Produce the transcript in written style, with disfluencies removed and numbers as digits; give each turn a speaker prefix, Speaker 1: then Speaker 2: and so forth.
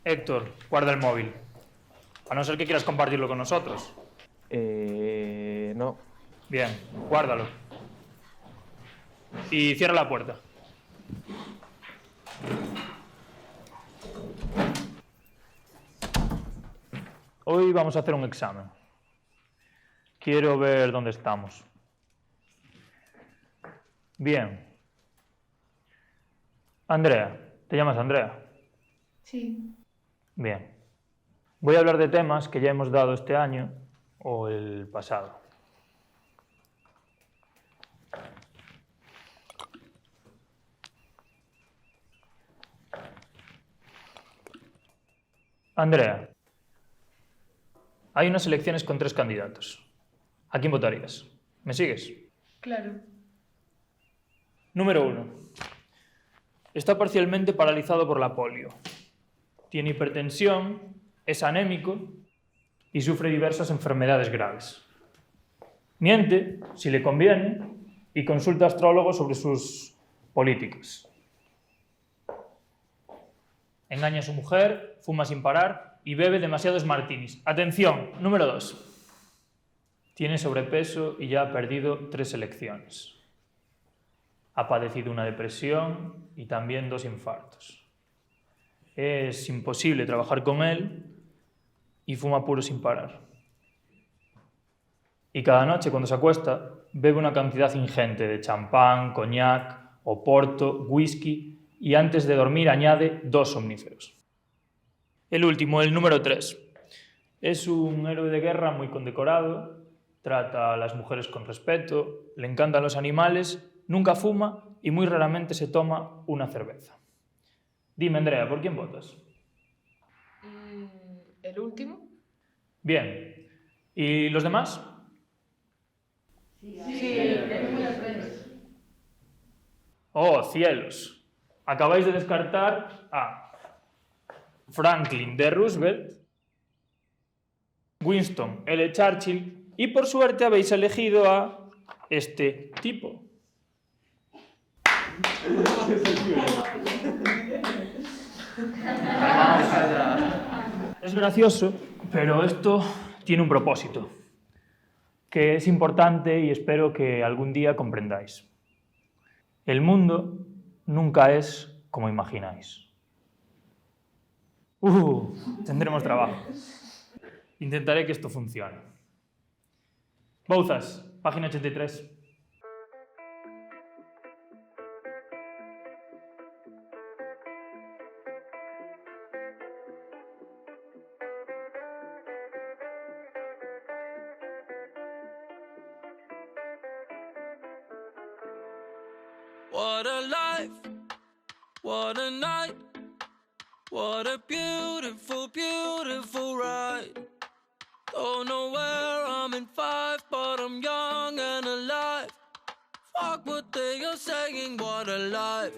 Speaker 1: Héctor, guarda el móvil. A no ser que quieras compartirlo con nosotros.
Speaker 2: No.
Speaker 1: Bien, guárdalo. Y cierra la puerta. Hoy vamos a hacer un examen. Quiero ver dónde estamos. Bien. Andrea, ¿te llamas Andrea?
Speaker 3: Sí.
Speaker 1: Bien. Voy a hablar de temas que ya hemos dado este año o el pasado. Andrea, hay unas elecciones con 3 candidatos. ¿A quién votarías? ¿Me sigues?
Speaker 3: Claro.
Speaker 1: Número 1. Está parcialmente paralizado por la polio. Tiene hipertensión, es anémico y sufre diversas enfermedades graves. Miente, si le conviene, y consulta a astrólogos sobre sus políticas. Engaña a su mujer, fuma sin parar y bebe demasiados martinis. Atención, número 2. Tiene sobrepeso y ya ha perdido 3 elecciones. Ha padecido una depresión y también 2 infartos. Es imposible trabajar con él y fuma puro sin parar. Y cada noche, cuando se acuesta, bebe una cantidad ingente de champán, coñac, oporto, whisky y antes de dormir añade 2 somníferos. El último, el número 3. Es un héroe de guerra muy condecorado, trata a las mujeres con respeto, le encantan los animales, nunca fuma y muy raramente se toma una cerveza. Dime, Andrea, ¿por quién votas?
Speaker 3: ¿El último?
Speaker 1: Bien. ¿Y los demás?
Speaker 3: Sí, el número 3.
Speaker 1: Oh, cielos. Acabáis de descartar a Franklin D. Roosevelt, Winston L. Churchill y por suerte habéis elegido a este tipo. Es gracioso, pero esto tiene un propósito, que es importante y espero que algún día comprendáis. El mundo nunca es como imagináis. Tendremos trabajo. Intentaré que esto funcione. Bouzas, página 83.
Speaker 4: What a life, what a night, what a beautiful, beautiful ride. Don't know where I'm in 5, but I'm young and alive. Fuck what they are saying, what a life.